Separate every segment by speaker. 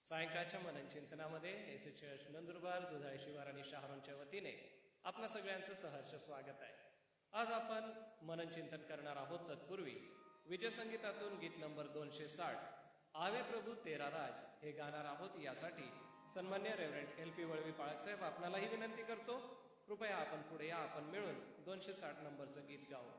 Speaker 1: सायंकाळच्या मनन चिंतनामध्ये S church Nandurbar, दुधाळी शिवार आणि शहारोनच्या वतीने आपणा सगळ्यांचं सहर्ष स्वागत आहे. आज आपण मनन चिंतन करणार आहोत. तत्पूर्वी विजय संगीतातून गीत नंबर 260 आवे प्रभू तेरा राज हे गाणार आहोत. यासाठी सन्मान्य रेव्हरंड LP वळवी पाळक साहेब आपणालाही विनंती करतो, कृपया आपण पुढे या. आपण मिळून 260 नंबरचं गीत गाऊ.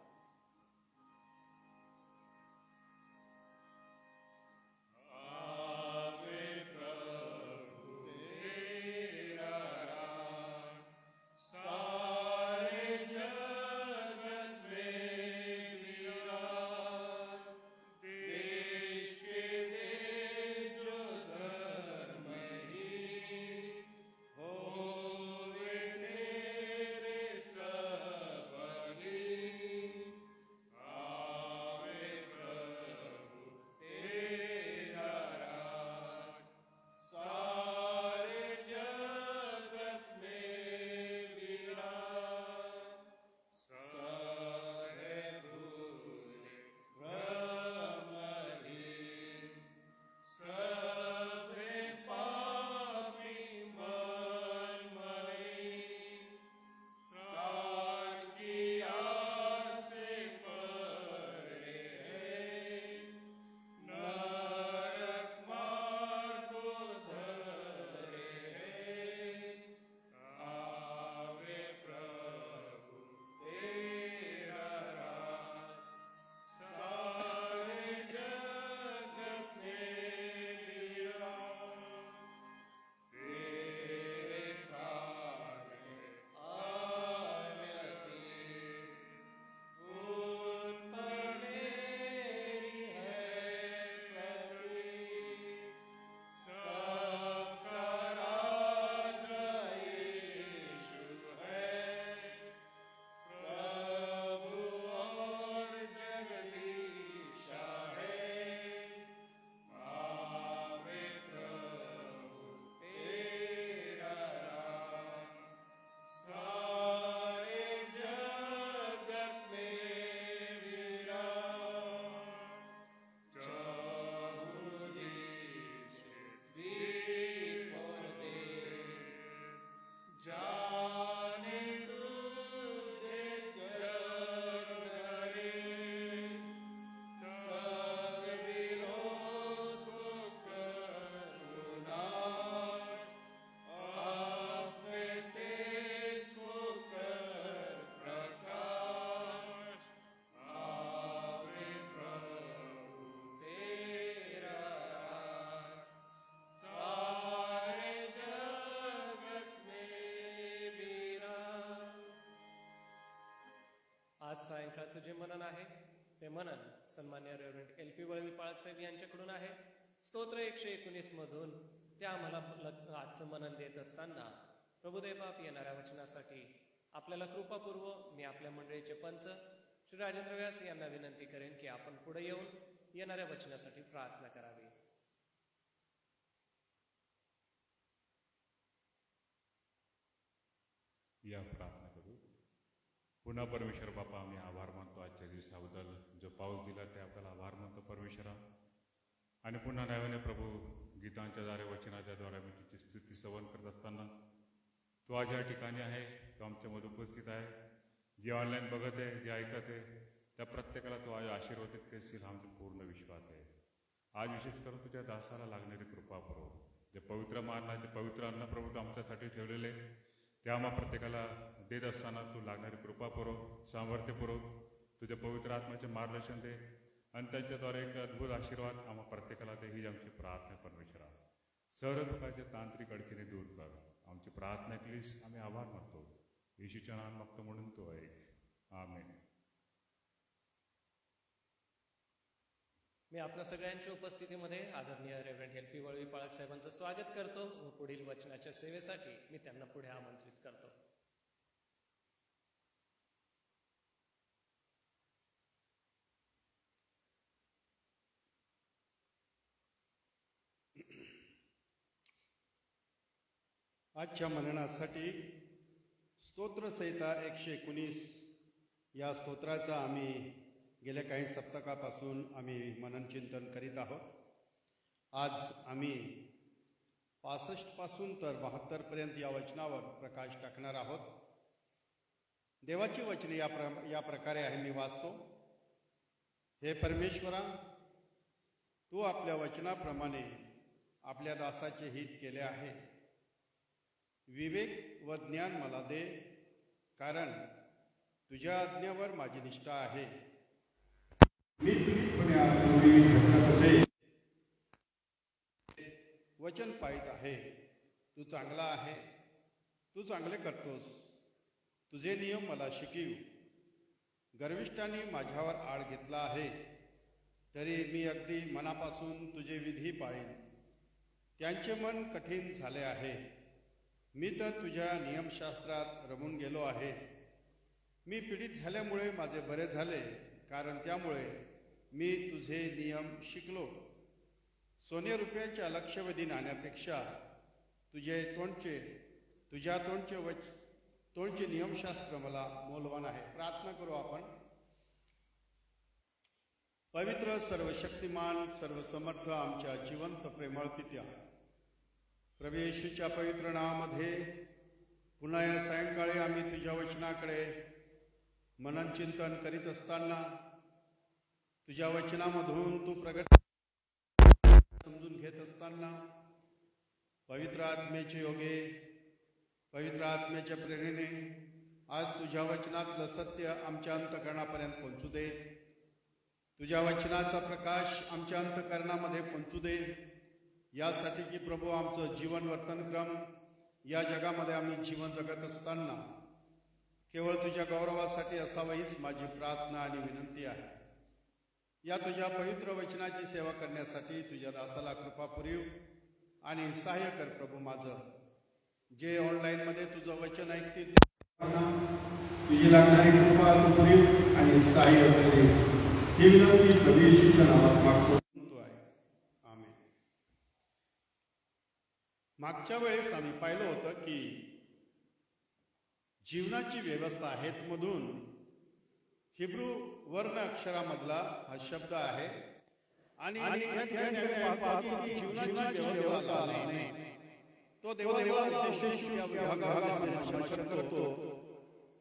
Speaker 1: आज सायंकाळचं जे मनन आहे ते मनन सन्मान्य रेव्हरंड LP वळवी पाळक साहेब यांच्याकडून आहे. स्तोत्र 119 मधून त्या आम्हाला आजचं मनन देत असताना प्रभुदेव बाप येणाऱ्या वचनासाठी आपल्याला कृपापूर्व मी आपल्या मंडळीचे पंच श्री राजेंद्र व्यास यांना विनंती करेन की आपण पुढे येऊन येणाऱ्या वचनासाठी प्रार्थना करावी.
Speaker 2: या प्रार्थना करू. पुन्हा परमेश्वर बापा, आम्ही आभार मानतो आजच्या दिवसाबद्दल, जो पाऊस दिला त्याबद्दल आभार मानतो परमेश्वरा. आणि पुन्हा नव्याने प्रभू गीतांच्या द्वारे वचनाच्या द्वारे आम्ही तिची स्तुती स्तवन करत असताना तो आज या ठिकाणी आहे, तो आमच्यामध्ये उपस्थित आहे. जे ऑनलाईन बघत आहे, जे ऐकत आहे, त्या प्रत्येकाला तो आज आशीर्वादित करशील हा आमचा पूर्ण विश्वास आहे. आज विशेष करून तुझ्या दासाला लागणारी कृपा पुरव. जे पवित्र मारणाचे पवित्र अन्न प्रभू आमच्यासाठी ठेवलेले ते आम्हा प्रत्येकाला देत असताना तू लागणारी कृपा पुरव, सामर्थ्य पुरव, तुझ्या पवित्र आत्म्याचे मार्गदर्शन दे आणि त्यांच्याद्वारे एक अद्भुत आशीर्वाद आम्हा प्रत्येकाला दे. ही आमची प्रार्थना परमेश्वरा. सर्व प्रकारचे तांत्रिक अडचणी दूर कर. आमची प्रार्थना केलीस, आम्ही आभार मानतो. येशूच्या नाम मागतो म्हणून तो ऐक. आमेन.
Speaker 1: मी आपल्या सगळ्यांच्या उपस्थितीमध्ये आदरणीय रेव्हरंड LP वळवी पाळक साहेबांचं स्वागत करतो व पुढील वचनाच्या सेवेसाठी मी त्यांना पुढे आमंत्रित करतो.
Speaker 3: आजच्या मननासाठी स्तोत्रसंहिता 119 या स्तोत्राचा आम्ही गेल्या काही सप्तकापासून आम्ही मनन चिंतन करीत आहोत. आज आम्ही 65 पासून तर 72 पर्यंत या वचनावर प्रकाश टाकणार आहोत. देवाची वचने या प्रकारे आहे, मी वाचतो. हे परमेश्वरा, तू आपल्या वचनाप्रमाणे आपल्या दासाचे हित केले आहे. विवेक व ज्ञान मला दे, कारण तुझ्या आज्ञावर माझी निष्ठा आहे. मी तुझ्यापूर्वी भटकत असे वचन पाळीत आहे. तू चांगला आहे, तू चांगले करतोस. तुझे नियम मला शिकीव. गर्विष्ठांनी माझ्यावर आळ घेतला आहे, तरी मी अगदी मनापासून तुझे विधी पाळीन. त्यांचे मन कठीण झाले आहे. मी तर तुझ्या नियमशास्त्रात रमून गेलो आहे. मी पीडित झाल्यामुळे माझे बरे झाले, कारण त्यामुळे मी तुझे नियम शिकलो. सोने रुपयाच्या लक्षवेधी नाण्यापेक्षा तुझ्या तोंडचे नियमशास्त्र मला मौल्यवान आहे. प्रार्थना करू आपण. पवित्र, सर्वशक्तिमान, सर्वसमर्थ आमच्या जिवंत प्रेमळ पित्या, प्रभू येशूच्या पवित्र नावामध्ये पुन्हा या सायंकाळी आम्ही तुझ्या वचनाकडे मनन चिंतन करीत असताना तुझ्या वचनामधून तू प्रगट समजून घेत असताना पवित्र आत्म्याचे योगे, पवित्र आत्म्याच्या प्रेरणेने आज तुझ्या वचनातलं सत्य आमच्या अंतःकरणापर्यंत पोहोचू दे. तुझ्या वचनाचा प्रकाश आमच्या अंतःकरणामध्ये पोहोचू दे, यासाठी की प्रभू आमचं जीवन वर्तनक्रम या जगामध्ये आम्ही जीवन जगत असताना केवळ तुझ्या गौरवासाठी असावं हीच माझी प्रार्थना आणि विनंती आहे. या तुझ्या पवित्र वचनाची सेवा करण्यासाठी तुझ्या दासाला कृपा पुरीव आणि सहाय्य कर प्रभू. माझं जे ऑनलाईनमध्ये तुझं वचन ऐकतील तुझी लागणारी कृपा पुरीव आणि सहाय्य करेल. ही विनंती प्रभू येशूच्या नावात मागतो आहे. आमेन. मागच्या वेळेस आम्ही पाहिलं होतं की जीवनाची व्यवस्था आहेत मधून हिब्रू वर्ण अक्षरामधला हा शब्द आहे आणि या ठिकाणी आम्ही पाहतो की जीवनाची व्यवस्था तो देवाला उद्देशून या विभागाला संभाषण करतो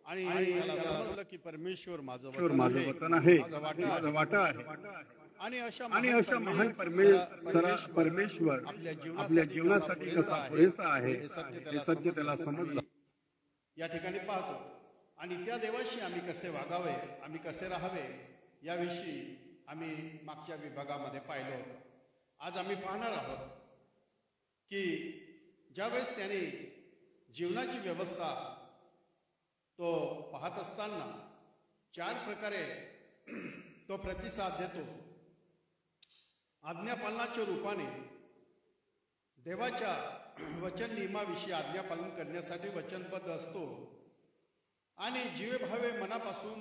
Speaker 3: आणि त्याला समजलं की परमेश्वर माझं वतन आहे, माझा वाटा आहे. आणि अशा महान परमेश्वर आपल्या जीवनासाठी कसा पुरेसा आहे हे सत्य त्याला समजलं. या ठिकाणी पाहतो आणि त्या देवाशी आम्ही कसे वागावे, आम्ही कसे राहावे याविषयी आम्ही मागच्या विभागामध्ये पाहिलं होतं. आज आम्ही पाहणार आहोत की ज्यावेळेस त्याने जीवनाची व्यवस्था तो पाहत असताना 4 प्रकारे तो प्रतिसाद देतो. आज्ञापालनाच्या रूपाने देवाच्या वचन नियमाविषयी आज्ञापालन करण्यासाठी वचनबद्ध असतो आणि जीवेभावे मनापासून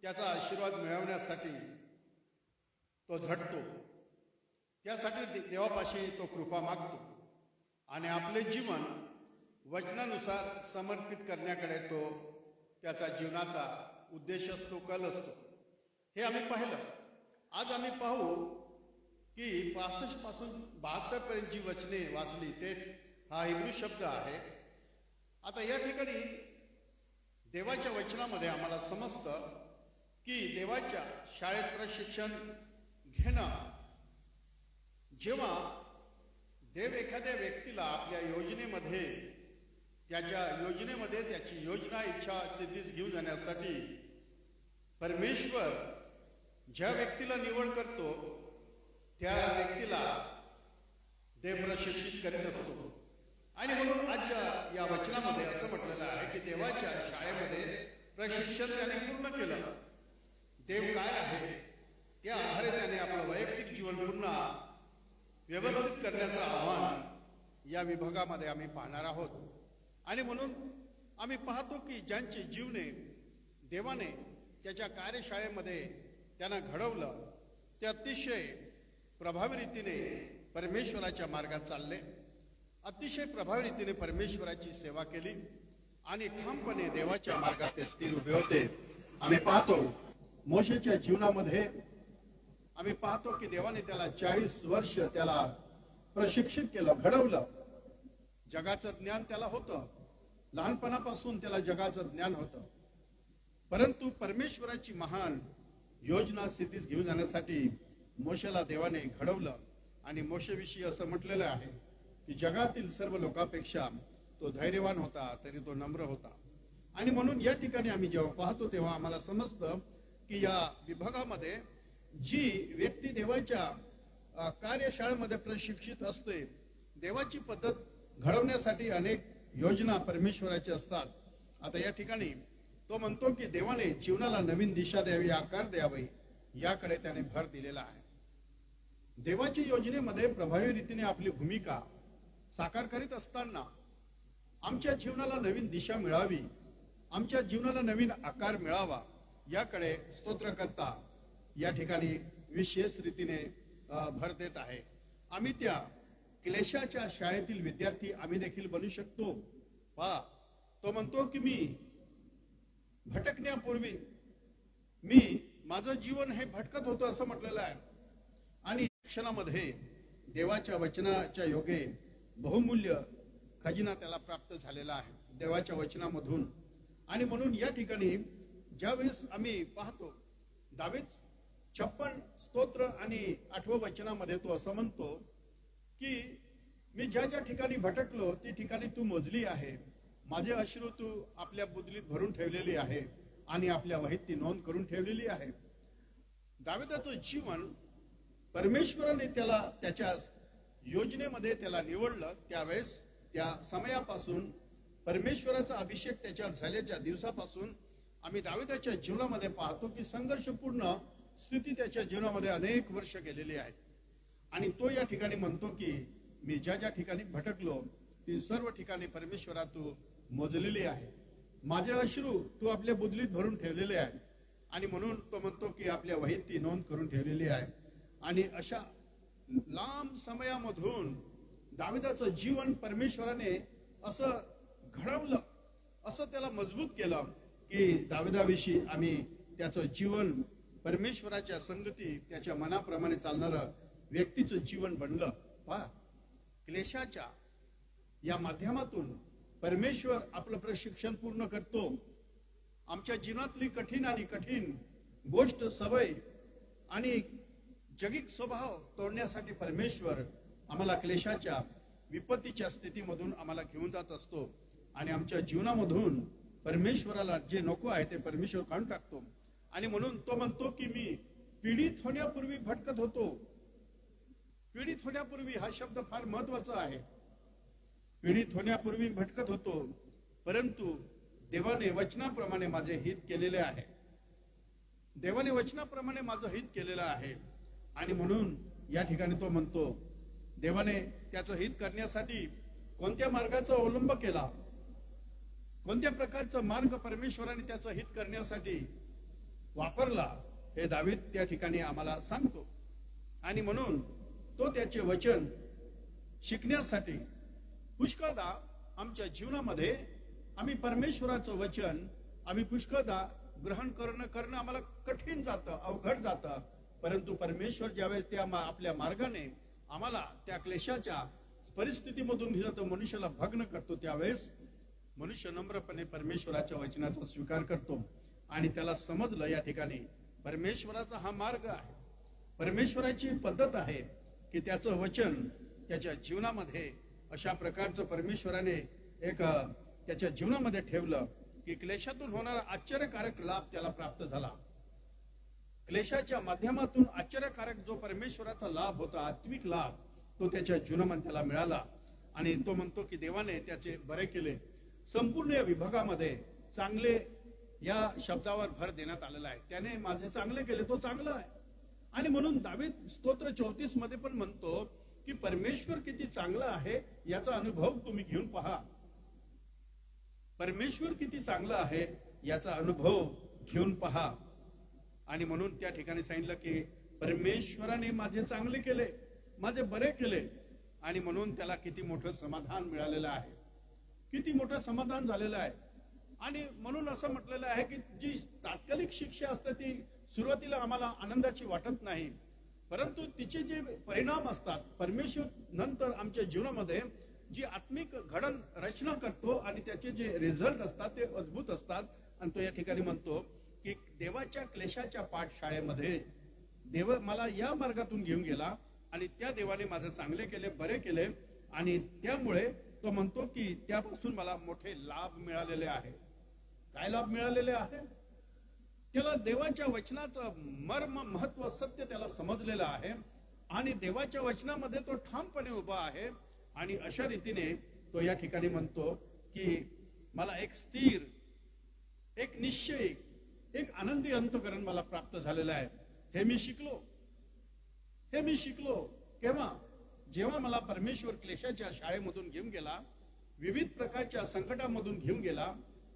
Speaker 3: त्याचा आशीर्वाद मिळवण्यासाठी तो झटतो. त्यासाठी देवापाशी तो कृपा मागतो आणि आपले जीवन वचनानुसार समर्पित करण्याकडे तो त्याचा जीवनाचा उद्देश असतो, कल असतो. हे आम्ही पाहिलं. आज आम्ही पाहू की 65 पासून 72 पर्यंत जी वचने वाचली ते हा हिब्रू शब्द आहे. आता या ठिकाणी देवाच्या वचनामध्ये आम्हाला समजतं की देवाच्या शाळेत प्रशिक्षण घेणं, जेव्हा देव एखाद्या व्यक्तीला आपल्या योजनेमध्ये त्याची योजना इच्छा सिद्धीस घेऊन जाण्यासाठी परमेश्वर ज्या व्यक्तीला निवड करतो त्या व्यक्तीला देव प्रशिक्षित करीत असतो. आणि म्हणून आजच्या या वचनामध्ये असं म्हटलेलं आहे की देवाच्या शाळेमध्ये प्रशिक्षण त्याने पूर्ण केलं. देव काय आहे त्या आधारे त्याने आपलं वैयक्तिक जीवन पुन्हा व्यवस्थित करण्याचं आव्हान या विभागामध्ये आम्ही पाहणार आहोत. आणि म्हणून आम्ही पाहतो की ज्यांची जीवने देवाने त्याच्या कार्यशाळेमध्ये त्यांना घडवलं ते अतिशय प्रभावी रीतीने परमेश्वराच्या मार्गात चालले, अतिशय प्रभावी रीतीने परमेश्वराची सेवा केली आणि ठामपणे देवाच्या मार्गात ते स्थिर उभे होते. आम्ही पाहतो मोशेच्या जीवनामध्ये आम्ही पाहतो की देवाने त्याला 40 वर्ष त्याला प्रशिक्षित केलं, घडवलं जगाचं ज्ञान त्याला होतं, लहानपणापासून त्याला जगाचं ज्ञान होतं. परंतु परमेश्वराची महान योजना स्थितीस घेऊन जाण्यासाठी मोशेला देवाने घडवलं. आणि मोशेविषयी असं म्हटलेलं आहे की जगातील सर्व लोकांपेक्षा तो धैर्यवान होता, तरी तो नम्र होता. आणि म्हणून या ठिकाणी आम्ही जेव्हा पाहतो तेव्हा आम्हाला समजतं की या विभागामध्ये जी व्यक्ती देवाच्या कार्यशाळेमध्ये प्रशिक्षित असते, देवाची पद्धत घडवण्यासाठी अनेक योजना परमेश्वराच्या असतात. आता या ठिकाणी तो म्हणतो की देवाने जीवनाला नवीन दिशा द्यावी, आकार द्यावी, याकडे त्याने भर दिलेला आहे. देवाच्या योजनेमध्ये प्रभावी रीतीने आपली भूमिका साकार करीत असताना आमच्या जीवनाला नवीन दिशा मिळावी, आमच्या जीवनाला नवीन आकार मिळावा, याकडे स्तोत्रकर्ता या ठिकाणी विशेष रीतीने भर देत आहे. आम्ही त्या क्लेशाच्या शाळेतील विद्यार्थी आम्ही देखील बनू शकतो. पहा, तो म्हणतो की मी भटकण्यापूर्वी माझं जीवन हे भटकत होतं असं म्हटलेलं आहे. आणि क्षणामध्ये देवाच्या वचनाच्या योगे बहुमूल्य खजिना त्याला प्राप्त झालेला आहे देवाच्या वचनामधून. आणि म्हणून या ठिकाणी ज्यावेळेस आम्ही पाहतो दावीद 56 स्तोत्र आणि 8व्या वचनामध्ये तो असं म्हणतो की मी ज्या ज्या ठिकाणी भटकलो ती ठिकाणी तू मोजली आहे, माझे अश्रू तू आपल्या बुदलीत भरून ठेवलेली आहे आणि आपल्या वहीत ती नोंद करून ठेवलेली आहे. दाविदाचं जीवन परमेश्वराने त्याला त्याच्या योजनेमध्ये त्याला निवडलं. त्यावेळेस त्या समयापासून परमेश्वराचा अभिषेक त्याच्यावर झाल्याच्या दिवसापासून आम्ही दाविदाच्या जीवनामध्ये पाहतो की संघर्षपूर्ण स्थिती त्याच्या जीवनामध्ये अनेक वर्ष गेलेली आहे. आणि तो या ठिकाणी म्हणतो की मी ज्या ज्या ठिकाणी भटकलो ती सर्व ठिकाणी परमेश्वरा तू मोजलेली आहे, माझे अश्रू तू आपल्या बुदलीत भरून ठेवलेले आहे. आणि म्हणून तो म्हणतो की आपल्या वहीत ती नोंद करून ठेवलेली आहे. आणि अशा लांब समयामधून दाविदाचं जीवन परमेश्वराने असं घडवलं, असं त्याला मजबूत केलं की दाविदाविषयी आम्ही त्याचं जीवन परमेश्वराच्या संगती त्याच्या मनाप्रमाणे चालणारं व्यक्तीचं जीवन बनलं. पहा, क्लेशाच्या या माध्यमातून परमेश्वर आपलं प्रशिक्षण पूर्ण करतो. आमच्या जीवनातली कठीण आणि कठीण गोष्ट, सवय आणि जगिक स्वभाव तोडण्यासाठी परमेश्वर आम्हाला क्लेशाच्या विपत्तीच्या स्थितीमधून आम्हाला घेऊन जात असतो. आणि आमच्या जीवनामधून परमेश्वराला जे नको आहे ते परमेश्वर काढून टाकतो. आणि म्हणून तो म्हणतो की मी पीडित होण्यापूर्वी भटकत होतो. पीडित होण्यापूर्वी हा शब्द फार महत्वाचा आहे. पीडित होण्यापूर्वी भटकत होतो, परंतु देवाने वचनाप्रमाणे माझे हित केलेले आहे. देवाने वचनाप्रमाणे माझं हित केलेलं आहे. आणि म्हणून या ठिकाणी तो म्हणतो देवाने त्याचं हित करण्यासाठी कोणत्या मार्गाचा अवलंब केला, कोणत्या प्रकारचा मार्ग परमेश्वराने त्याचं हित करण्यासाठी वापरला, हे दावीद त्या ठिकाणी आम्हाला सांगतो. आणि म्हणून तो त्याचे वचन शिकण्यासाठी पुष्कळदा आमच्या जीवनामध्ये आम्ही परमेश्वराचं वचन आम्ही पुष्कळदा ग्रहण करणं आम्हाला कठीण जातं, अवघड जातं. परंतु परमेश्वर ज्यावेळेस त्या आपल्या मार्गाने आम्हाला त्या क्लेशाच्या परिस्थितीमधून घेऊन मनुष्याला भग्न करतो, त्यावेळेस मनुष्य नम्रपणे परमेश्वराच्या वचनाचा स्वीकार करतो. आणि त्याला समजलं या ठिकाणी परमेश्वराचा हा मार्ग आहे, परमेश्वराची पद्धत आहे की त्याचं वचन त्याच्या जीवनामध्ये अशा प्रकारचं परमेश्वराने एक त्याच्या जीवनामध्ये ठेवलं की क्लेशातून होणारा आश्चर्यकारक लाभ त्याला प्राप्त झाला. क्लेशाच्या माध्यमातून आश्चर्यकारक जो परमेश्वराचा लाभ होता, आत्मिक लाभ, तो त्याच्या जीवनामध्ये त्याला मिळाला. आणि तो म्हणतो की देवाने त्याचे बरे केले. संपूर्ण या विभागामध्ये चांगले या शब्दावर भर देण्यात आलेला आहे. त्याने माझे चांगले केले, तो चांगला आहे. आणि म्हणून दावीद स्तोत्र 34 मध्ये पण म्हणतो की परमेश्वर किती चांगला आहे याचा अनुभव तुम्ही घेऊन पहा. परमेश्वर किती चांगला आहे याचा अनुभव घेऊन पहा. आणि म्हणून त्या ठिकाणी सांगितलं की परमेश्वराने माझे चांगले केले, माझे बरे केले. आणि म्हणून त्याला किती मोठं समाधान मिळालेलं आहे, किती मोठं समाधान झालेलं आहे. आणि म्हणून असं म्हटलेलं आहे की जी तात्कालिक शिक्षा असते ती सुरुवातीला आम्हाला आनंदाची वाटत नाही, परंतु तिचे जे परिणाम असतात परमेश्वर नंतर आमच्या जीवनामध्ये जी आत्मिक घडण रचना करतो आणि त्याचे जे रिझल्ट असतात ते अद्भुत असतात. आणि तो या ठिकाणी म्हणतो की देवाच्या क्लेशाच्या पाठशाळेमध्ये देव मला या मार्गातून घेऊन गेला आणि त्या देवाने माझं चांगले केले, बरे केले आणि त्यामुळे तो म्हणतो की त्यापासून मला मोठे लाभ मिळालेले आहे. काय लाभ मिळालेले आहे? त्याला देवाच्या वचनाचं मर्म, महत्व, सत्य त्याला समजलेलं आहे आणि देवाच्या वचनामध्ये तो ठामपणे उभा आहे. आणि अशा रीतीने तो या ठिकाणी म्हणतो की मला एक स्थिर, एक निश्चय, एक आनंदी अंतःकरण मला प्राप्त झालेलं आहे. हे मी शिकलो केव्हा? जेव्हा मला परमेश्वर क्लेशाच्या शाळेमधून घेऊन गेला, विविध प्रकारच्या संकटामधून घेऊन गेला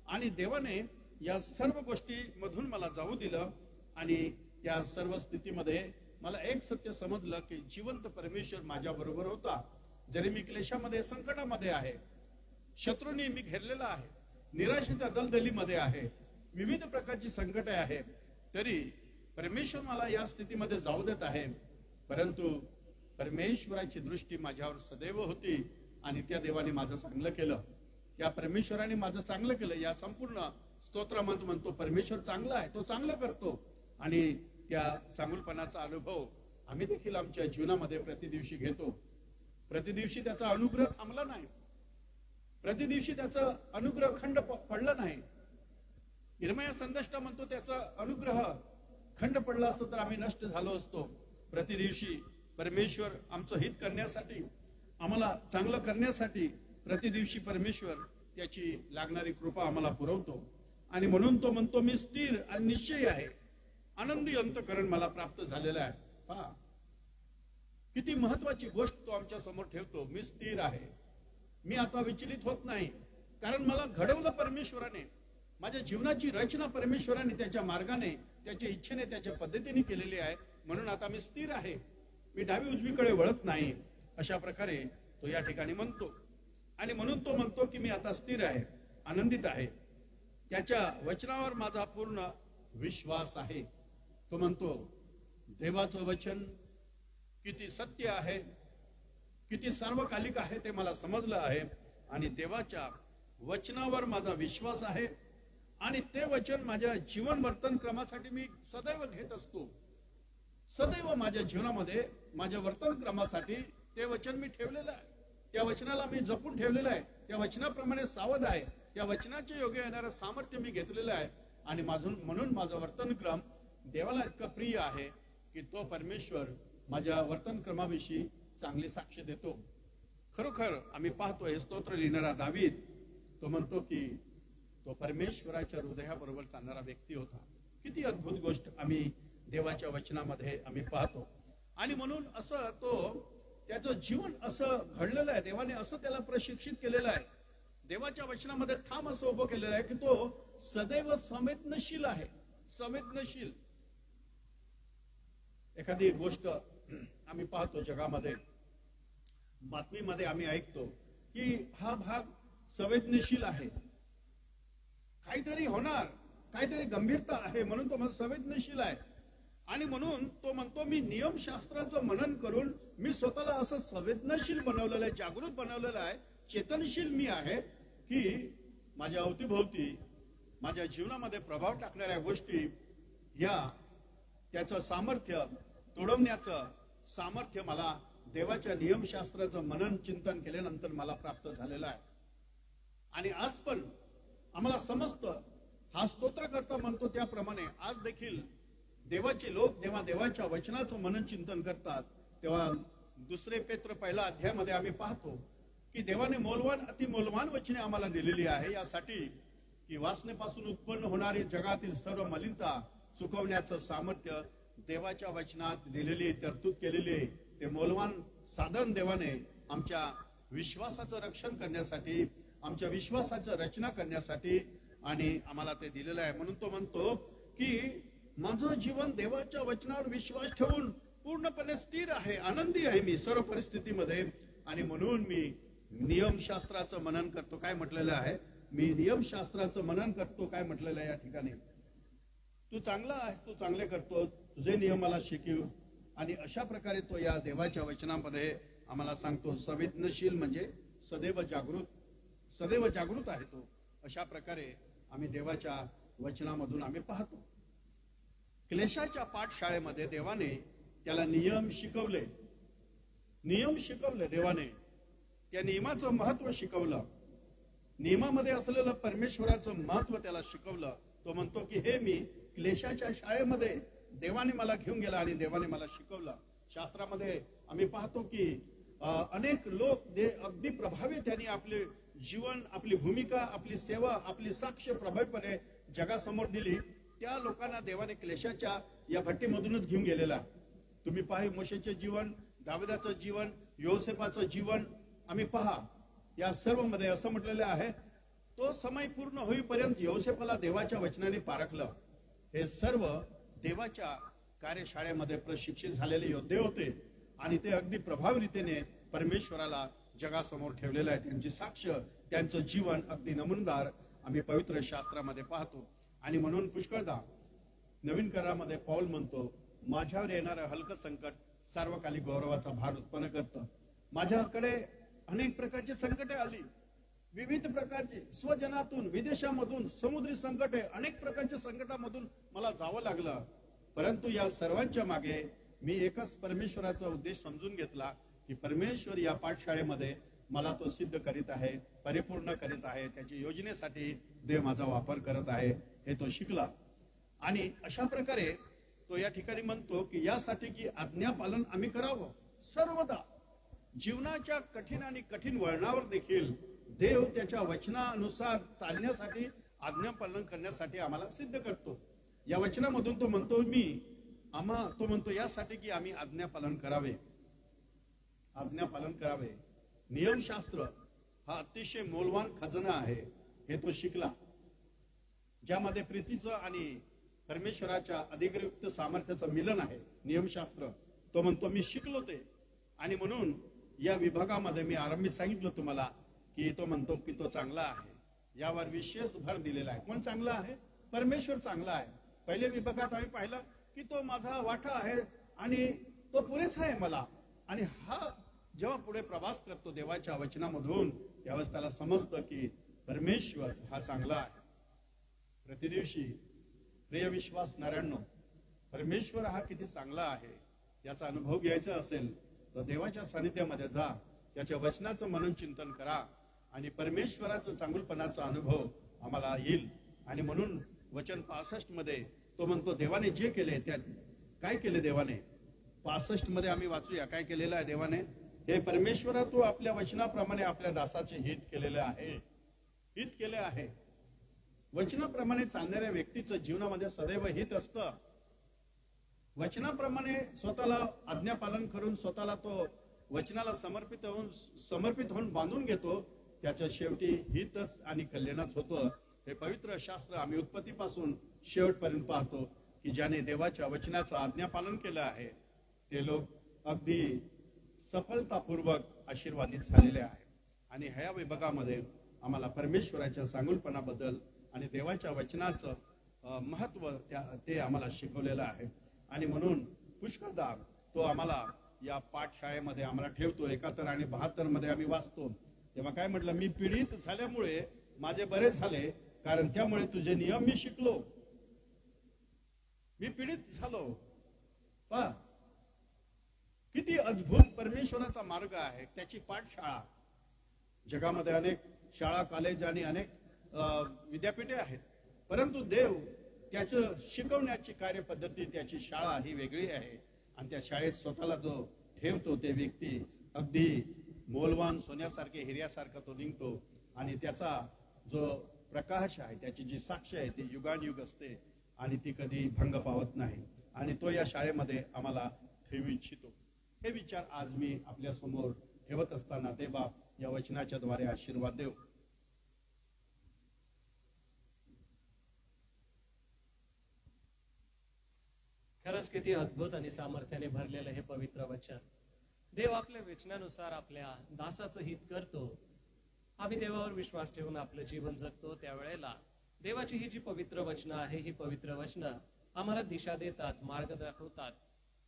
Speaker 3: आणि देवाने या सर्व गोष्टी मधून मला जाऊ दिलं. आणि त्या सर्व स्थितीमध्ये मला एक सत्य समजलं की जिवंत परमेश्वर माझ्या बरोबर होता. जरी मी क्लेशामध्ये, संकटामध्ये आहे, शत्रूंनी मी घेरलेला आहे, निराशेच्या दलदलीमध्ये आहे, विविध प्रकारची संकटे आहे, तरी परमेश्वर मला या स्थितीमध्ये जाऊ देत आहे. परंतु परमेश्वराची दृष्टी माझ्यावर सदैव होती आणि त्या देवाने माझं चांगलं केलं, त्या परमेश्वराने माझं चांगलं केलं. या संपूर्ण स्तोत्रामध्ये म्हणतो परमेश्वर चांगला आहे, तो चांगलं करतो. आणि त्या चांगुलपणाचा अनुभव आम्ही देखील आमच्या जीवनामध्ये प्रतिदिवशी घेतो. प्रतिदिवशी त्याचा अनुग्रह थांबला नाही, प्रतिदिवशी त्याचा अनुग्रह खंड पडला नाही. इर्मया संदेष्टा म्हणतो त्याचा अनुग्रह खंड पडला असतो तर आम्ही नष्ट झालो असतो. प्रतिदिवशी परमेश्वर आमचं हित करण्यासाठी, आम्हाला चांगलं करण्यासाठी प्रतिदिवशी परमेश्वर त्याची लागणारी कृपा आम्हाला पुरवतो. आणि म्हणून तो म्हणतो मी स्थिर आणि निश्चय आहे, आनंदी अंतःकरण मला प्राप्त झालेलं आहे. पहा किती महत्वाची गोष्ट तो आमच्या समोर ठेवतो. मी स्थिर आहे, मी आता विचलित होत नाही, कारण मला घडवलं परमेश्वराने. माझ्या जीवनाची रचना परमेश्वराने त्याच्या मार्गाने, त्याच्या इच्छेने, त्याच्या पद्धतीने केलेली आहे. म्हणून आता मी स्थिर आहे, मी डावी उजवीकडे वळत नाही. अशा प्रकारे तो या ठिकाणी म्हणतो. आणि म्हणून तो म्हणतो की मी आता स्थिर आहे, आनंदित आहे, त्याच्या वचनावर माझा पूर्ण विश्वास आहे. तो म्हणतो देवाचं वचन किती सत्य आहे, किती सार्वकालिक आहे ते मला समजलं आहे. आणि देवाच्या वचनावर माझा विश्वास आहे आणि ते वचन माझ्या जीवन वर्तन क्रमासाठी मी सदैव घेत असतो. सदैव माझ्या जीवनामध्ये माझ्या वर्तन क्रमासाठी ते वचन मी ठेवलेलं आहे, त्या वचनाला मी जपून ठेवलेलं आहे, त्या वचनाप्रमाणे सावध आहे, त्या वचनाच्या योग्य येणारं सामर्थ्य मी घेतलेलं आहे. आणि म्हणून माझा वर्तनक्रम देवाला इतका प्रिय आहे की तो परमेश्वर माझ्या वर्तन क्रमाविषयी चांगली साक्ष देतो. खरोखर आम्ही पाहतो हे स्तोत्र लिहिणारा दावीद तो म्हणतो की तो परमेश्वराच्या हृदयाबरोबर चालणारा व्यक्ती होता. किती अद्भुत गोष्ट आम्ही देवाच्या वचनामध्ये आम्ही पाहतो. आणि म्हणून असं तो त्याचं जीवन असं घडलेलं आहे, देवाने असं त्याला प्रशिक्षित केलेलं आहे, देवाच्या वचनामध्ये ठाम असं उभं केलेलं आहे की तो सदैव संवेदनशील आहे. संवेदनशील एखादी गोष्ट आम्ही पाहतो जगामध्ये, बातमीमध्ये आम्ही ऐकतो की हा भाग संवेदनशील आहे, काहीतरी होणार, काहीतरी गंभीरता आहे, म्हणून तो संवेदनशील आहे. आणि म्हणून तो म्हणतो मी नियमशास्त्राचं मनन करून मी स्वतःला असं संवेदनशील बनवलेलं आहे, जागृत बनवलेलं आहे, चेतनशील मी आहे की माझ्या अवतीभोवती माझ्या जीवनामध्ये प्रभाव टाकणाऱ्या गोष्टी या त्याचं सामर्थ्य तोडवण्याचं सामर्थ्य मला देवाच्या नियमशास्त्राचं मनन चिंतन केल्यानंतर मला प्राप्त झालेलं आहे. आणि आज पण आम्हाला समजतं, हा स्तोत्रकर्ता म्हणतो त्याप्रमाणे आज देखील देवाचे लोक जेव्हा देवाच्या वचनाचं मनन चिंतन करतात तेव्हा 2 पेत्र 1 अध्यायामध्ये आम्ही पाहतो की देवाने मौल्यवान अतिमौल्यवान वचने आम्हाला दिलेली आहे यासाठी की वासनेपासून उत्पन्न होणारी जगातील सर्व मलिनता चुकवण्याचं सामर्थ्य देवाच्या वचनात दिलेली, तरतूद केलेली आहे. ते मौल्यवान साधन देवाने आमच्या विश्वासाचं रक्षण करण्यासाठी, आमच्या विश्वासाचं रचना करण्यासाठी आणि आम्हाला ते दिलेलं आहे. म्हणून तो म्हणतो की माझं जीवन देवाच्या वचनावर विश्वास ठेवून पूर्णपणे स्थिर आहे, आनंदी आहे मी सर्व परिस्थितीमध्ये. आणि म्हणून मी नियमशास्त्राचं मनन करतो. काय म्हटलेलं आहे? मी नियमशास्त्राचं मनन करतो. काय म्हटलेलं आहे या ठिकाणी? तू चांगला आहेस, तू चांगले करतो, तुझे नियम मला शिकव. आणि अशा प्रकारे तो या देवाच्या वचनामध्ये आम्हाला सांगतो संवेदनशील म्हणजे सदैव जागृत आहे तो. अशा प्रकारे आम्ही देवाच्या वचनामधून आम्ही पाहतो. क्लेशाच्या पाठशाळेमध्ये देवाने त्याला नियम शिकवले देवाने. त्या नियमाचं महत्व शिकवलं. नियमामध्ये असलेलं परमेश्वराचं महत्व त्याला शिकवलं. तो म्हणतो की हे मी क्लेशाच्या शाळेमध्ये देवाने मला घेऊन गेला आणि देवाने मला शिकवलं. शास्त्रामध्ये आम्ही पाहतो की अनेक लोक अगदी प्रभावी त्यांनी आपले जीवन, आपली भूमिका, आपली सेवा, आपली साक्ष प्रभावीपणे जगासमोर दिली. त्या लोकांना देवाने क्लेशाच्या या भट्टीमधूनच घेऊन गेलेला. तुम्ही पहा मोशेचे जीवन, दाविदाचं जीवन, योसेफाचं जीवन आम्ही पहा. या सर्व मध्ये असं म्हटलेलं आहे, तो समय पूर्ण होईपर्यंत योसेफाला देवाच्या वचनाने पारखलं. हे सर्व देवाच्या कार्यशाळेमध्ये प्रशिक्षित झालेले योद्धे होते आणि ते अगदी प्रभावी रीतीने परमेश्वराला जगासमोर ठेवलेलं आहे. त्यांची साक्ष, त्यांचं जीवन अगदी नमुनदार आम्ही पवित्र शास्त्रामध्ये पाहतो. आणि म्हणून पुष्कळदा नवीन करारामध्ये पौल म्हणतो, माझ्यावर येणारं हलकं संकट सार्वकालिक गौरवाचा भार उत्पन्न करतं. माझ्याकडे अनेक प्रकारची संकटे आली, विविध प्रकारची, स्वजनातून, विदेशामधून, समुद्री संकटे, अनेक प्रकारच्या संकटामधून मला जावं लागलं. परंतु या सर्वांच्या मागे मी एकच परमेश्वराचा उद्देश समजून घेतला की परमेश्वर या पाठशाळेमध्ये मला तो सिद्ध करीत आहे, परिपूर्ण करीत आहे. त्याच्या योजनेसाठी देव माझा वापर करत आहे, हे तो शिकला. आणि अशा प्रकारे तो या ठिकाणी म्हणतो की यासाठी की आज्ञापालन आम्ही करावं. सर्वदा जीवनाच्या कठीण आणि कठीण वळणावर देखील देव त्याच्या वचनानुसार चालण्यासाठी, आज्ञापालन करण्यासाठी आम्हाला सिद्ध करतो. या वचनामधून तो म्हणतो तो म्हणतो यासाठी की आम्ही आज्ञापालन करावे. नियमशास्त्र हा अतिशय मौल्यवान खजाना आहे, हे तो शिकला. ज्यामध्ये प्रीतीचं आणि परमेश्वराच्या अधिकृत सामर्थ्याचं मिलन आहे नियमशास्त्र. तो म्हणतो मी शिकलो ते. आणि म्हणून या विभागामध्ये मी आरंभी सांगितलं तुम्हाला की तो म्हणतो की तो चांगला आहे. यावर विशेष भर दिलेला आहे. कोण चांगला आहे? परमेश्वर चांगला आहे. पहिल्या विभागात आम्ही पाहिलं की तो माझा वाटा आहे आणि तो पुरेसा आहे मला. आणि हा जेव्हा पुढे प्रवास करतो देवाच्या वचनामधून, त्यावेळेस त्याला समजतं की परमेश्वर हा चांगला आहे. प्रतिदिवशी प्रिय विश्वासणाऱ्यांनो, परमेश्वर हा किती चांगला आहे याचा अनुभव घ्यायचा असेल तर देवाच्या सानिध्यामध्ये जा, त्याच्या वचनाचं मनन चिंतन करा आणि परमेश्वराचं चांगुलपणाचा अनुभव आम्हाला येईल. आणि म्हणून वचन 65 मध्ये तो म्हणतो देवाने जे केले, त्या काय केले देवाने? 65 मध्ये आम्ही वाचूया काय केलेलं आहे देवाने. हे परमेश्वरा, तू आपल्या वचनाप्रमाणे आपल्या दासाचे हित केलेले आहे. वचनाप्रमाणे चालणाऱ्या व्यक्तीचं जीवनामध्ये सदैव हित असतं. वचनाप्रमाणे स्वतःला आज्ञापालन करून स्वतःला तो वचनाला समर्पित होऊन बांधून घेतो, त्याच्या शेवटी हितच आणि कल्याणच होतं. हे पवित्र शास्त्र आम्ही उत्पत्तीपासून शेवटपर्यंत पाहतो की ज्याने देवाच्या वचनाचं आज्ञापालन केलं आहे ते लोक अगदी सफलतापूर्वक आशीर्वादित झालेले आहेत. आणि ह्या विभागामध्ये आम्हाला परमेश्वराच्या चांगुलपणाबद्दल आणि देवाच्या वचनाचं महत्व ते आम्हाला शिकवलेलं आहे. आणि म्हणून पुष्कळदा तो आम्हाला या पाठशाळेमध्ये आम्हाला ठेवतो. 71 आणि 72 मध्ये आम्ही वाचतो तेव्हा काय म्हटलं, मी पीडित झाल्यामुळे माझे बरे झाले, कारण त्यामुळे तुझे नियम मी शिकलो. मी पीडित झालो. पहा किती अद्भुत परमेश्वराचा मार्ग आहे, त्याची पाठशाळा. जगामध्ये अनेक शाळा, कॉलेज आणि अनेक विद्यापीठे आहेत, परंतु देव त्याचं शिकवण्याची कार्यपद्धती, त्याची शाळा ही वेगळी आहे. आणि त्या शाळेत स्वतःला जो ठेवतो ते व्यक्ती अगदी मौल्यवान सोन्यासारखे, हिऱ्यासारखा तो निघतो. आणि त्याचा जो प्रकाश आहे, त्याची जी साक्ष आहे ती युगानुयुग असते आणि ती कधी भंग पावत नाही. आणि तो या शाळेमध्ये आम्हाला ठेवू इच्छितो. हे विचार आज मी आपल्या समोर ठेवत असताना ते बाप या वचनाच्या द्वारे आशीर्वाद देव.
Speaker 1: खरंच किती अद्भुत आणि सामर्थ्याने भरलेलं हे पवित्र वचन. देव आपल्या वचनानुसार आपल्या दासाचं हित करतो. आम्ही देवावर विश्वास ठेवून आपलं जीवन जगतो. त्यावेळेला देवाची ही जी पवित्र वचनं आहे, ही पवित्र वचनं आम्हाला दिशा देतात, मार्ग दाखवतात.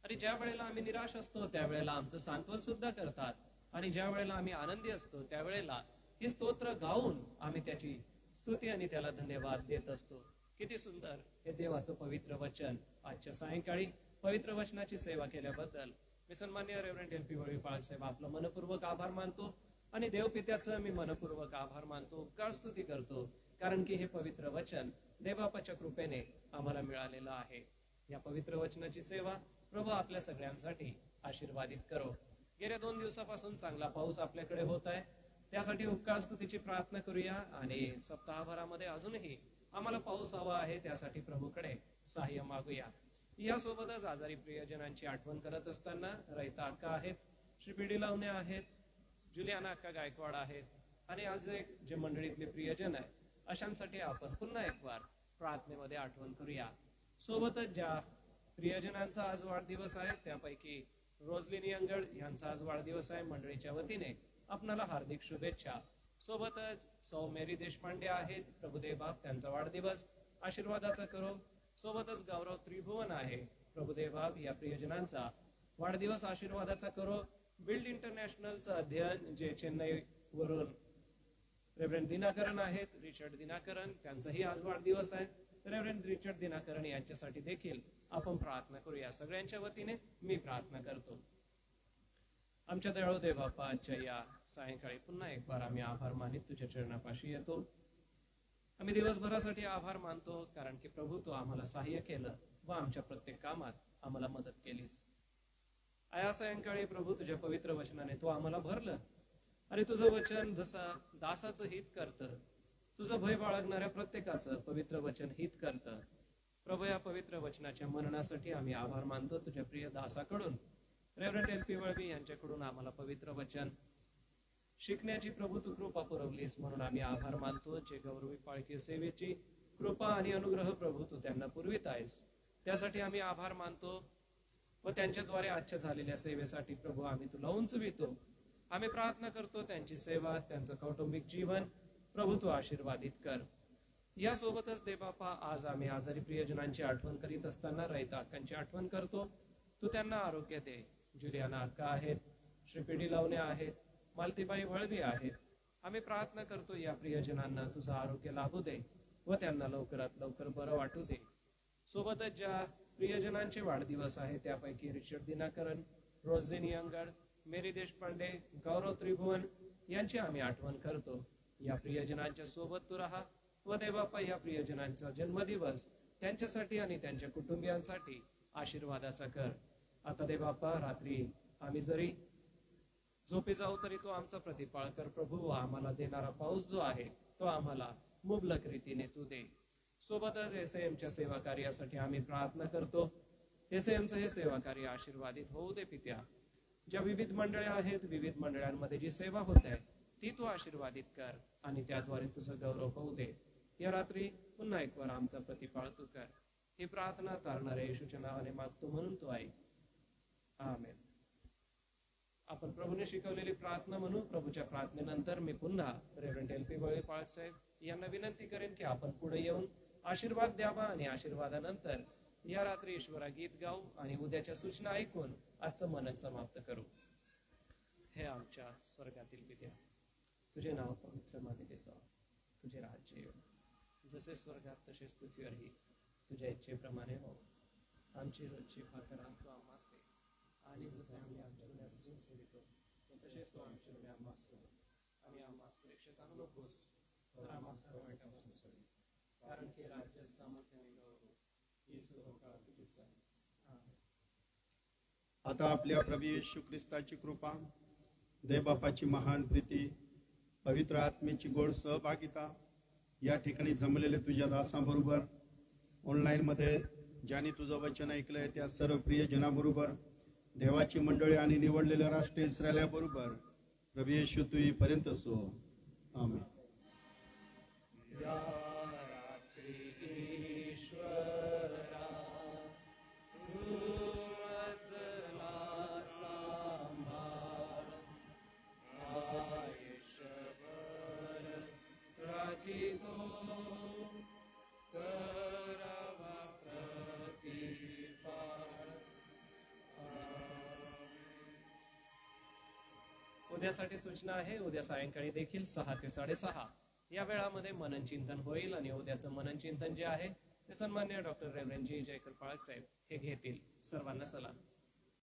Speaker 1: आणि ज्या वेळेला आम्ही निराश असतो त्यावेळेला आमचं सांत्वन सुद्धा करतात. आणि ज्या वेळेला आम्ही आनंदी असतो त्यावेळेला हे स्तोत्र गाऊन आम्ही त्याची स्तुती आणि त्याला धन्यवाद देत असतो. किती सुंदर हे देवाचं पवित्र वचन. आजच्या सायंकाळी पवित्र वचनाची सेवा केल्याबद्दल मी सन्माननीय रेव्हरंड एल पी वळीपाळ साहेब आपलं मनपूर्वक आभार मानतो आणि देवपित्याचं मी मनपूर्वक आभार मानतो, उपकार स्तुती करतो, कारण की हे पवित्र वचन देवबापाच्या कृपेने आम्हाला मिळालेलं आहे. या पवित्र वचनाची सेवा प्रभू आपल्या सगळ्यांसाठी आशीर्वादित करो. गेल्या 2 दिवसापासून चांगला पाऊस आपल्याकडे होत आहे, त्यासाठी उपकार स्तुतीची प्रार्थना करूया आणि सप्ताहभरामध्ये अजूनही आम्हाला पाऊस हवा आहे, त्यासाठी प्रभूकडे सहाय्य मागूया. यासोबतच आजारी प्रियजनांची आठवण करत असताना रयता अक्का आहेत, श्री पीडी लावणे आहेत, जुलियाना अक्का गायकवाड आहेत आणि आज एक जे मंडळीतले प्रियजन आहे अशांसाठी आपण पुन्हा एक वार प्रार्थनेमध्ये आठवण करूया. सोबतच ज्या प्रियजनांचा आज वाढदिवस आहे त्यापैकी रोजलिनी अंगड यांचा आज वाढदिवस आहे. मंडळीच्या वतीने आपणाला हार्दिक शुभेच्छा. सोबतच सौ मेरी देशपांडे आहेत, प्रभुदेव बाप त्यांचा वाढदिवस आशीर्वादाचा करो. सोबतच गौरव त्रिभुवन आहे, प्रभुदेव बाप या प्रियजनांचा वाढदिवस आशीर्वादाचा करो. बिल्ड इंटरनॅशनलचं अध्ययन जे चेन्नई वरून रेव्हरंड दिनाकरन आहेत, रिचर्ड दिनाकरन, त्यांचाही आज वाढदिवस आहे. रेव्हरंड रिचर्ड दिनाकरन यांच्यासाठी देखील आपण प्रार्थना करूया. सगळ्यांच्या वतीने मी प्रार्थना करतो. आमच्या दयाळू देव बाप्पा, आजच्या या सायंकाळी पुन्हा एक बार आम्ही आभार मानित तुझ्या चरणापाशी येतो. आम्ही दिवसभरासाठी आभार मानतो, कारण की प्रभू तू आम्हाला सहाय्य केलं व आमच्या प्रत्येक कामात आम्हाला मदत केलीस. आया सायंकाळी प्रभू तुझ्या पवित्र वचनाने तू आम्हाला भरलं आणि तुझं वचन जसं दासाचं हित करतं, तुझं भय बाळगणाऱ्या प्रत्येकाचं पवित्र वचन हित करतं. प्रभू या पवित्र वचनाच्या मननासाठी आम्ही आभार मानतो. तुझ्या प्रिय दासाकडून रेव्हरंड एल पी वळवी यांच्याकडून आम्हाला पवित्र वचन शिकण्याची प्रभू तू कृपा पुरवलीस म्हणून आम्ही आभार मानतो. जे गौरवी पाळकी सेवेची कृपा आणि अनुग्रह प्रभू तू त्यांना पुरवित आहेस त्यासाठी आम्ही आभार मानतो व त्यांच्याद्वारे आजच्या झालेल्या सेवेसाठी प्रभू आम्ही तुला उंचवितो. आम्ही प्रार्थना करतो त्यांची सेवा, त्यांचं कौटुंबिक जीवन प्रभू तू आशीर्वादित कर. यासोबतच देवबापा आज आम्ही आजारी प्रियजनांची आठवण करीत असताना रयता अक्कांची आठवण करतो. तू त्यांना आरोग्य दे. जुलियाना अक्का आहेत, श्री पीडी लावणे आहेत, मालतीबाई वळवी आहेत. आम्ही प्रार्थना करतो या प्रियजनांना तुझं आरोग्य लाभू दे व त्यांना लवकरात लवकर बरं वाटू दे. सोबतच ज्या प्रियजनांचे वाढदिवस आहे त्यापैकी रिचर्ड दिनाकरन, रोजलिनी अंगड, मेरी देशपांडे, गौरव त्रिभुवन यांची आम्ही आठवण करतो. या प्रियजनांच्या सोबत तू राहा व देवबापा या प्रियजनांचा जन्मदिवस त्यांच्यासाठी आणि त्यांच्या कुटुंबियांसाठी आशीर्वादाचा कर. आता देवबापा रात्री आम्ही जरी झोपी जाऊ तरी तो आमचा प्रतिपाळ कर प्रभू. व आम्हाला देणारा पाऊस जो आहे तो आम्हाला मुबलक रीतीने तू दे. सोबतच एसएमच्या सेवा कार्यासाठी आम्ही प्रार्थना करतो. एसएमचं हे सेवा कार्य आशीर्वादित होऊ दे पित्या. ज्या विविध मंडळे आहेत, विविध मंडळांमध्ये जी सेवा होत आहे ती तू आशीर्वादित कर आणि त्याद्वारे तुझं गौरव होऊ दे. या रात्री पुन्हा एक वार आमचा प्रतिपाळ तू कर. ही प्रार्थना तारणाऱ्या येशूच्या नावाने मागतो म्हणून तू ऐक. आमेन. आपण प्रभूने शिकवलेली प्रार्थना म्हणून प्रभूच्या प्रार्थनेनंतर मी पुन्हा रेव्हरंड एल पी वळीपाळ साहेब यांना विनंती करेन की आपण पुढे येऊन आशीर्वाद द्यावा आणि आशीर्वादानंतर या रात्री ईश्वरा गीत गाऊ आणि उद्याच्या सूचना ऐकून आजचं मनन समाप्त करू. हे आमच्या स्वर्गातील पित्या, तुझे नाव पवित्र मानले जावं, तुझे राज्य येऊ, जसे स्वर्गात तसेच पृथ्वीवरही तुझ्या इच्छेप्रमाणे हो. आमची रोजची भाकर आज तू आम्हास दे आणि जसे आम्ही आमच्या गुन्ह्यास सोडितो तसेच तो आमच्या गुन्हे आम्हास सोड आणि आम्हास परीक्षेत आणू नकोस तर आम्हास सर्व वाईटापासून सोड, कारण की राज्य, सामर्थ्य आणि गौरव ही सर्व काळ तुझीच आहे. आमेन.
Speaker 3: आता आपल्या प्रभू येशू ख्रिस्ताची कृपा, देवबापाची महान प्रीती, पवित्र आत्मेची गोड सहभागिता या ठिकाणी जमलेले तुझ्या दासांबरोबर, ऑनलाईन मध्ये ज्यांनी तुझं वचन ऐकलंय त्या सर्व प्रियजनाबरोबर, देवाची मंडळी आणि निवडलेल्या राष्ट्रीय इस्रायलाबरोबर प्रभू येशू तू पर्यंत सो. आमेन.
Speaker 1: उद्यासाठी सूचना आहे, उद्या सायंकाळी देखील 6 ते 6:30 या वेळामध्ये मनन चिंतन होईल आणि उद्याचं मनन चिंतन जे आहे ते सन्मान्य डॉक्टर रेव्हरंड जी जयकर पाळक साहेब हे घेतील. सर्वांना सलाम.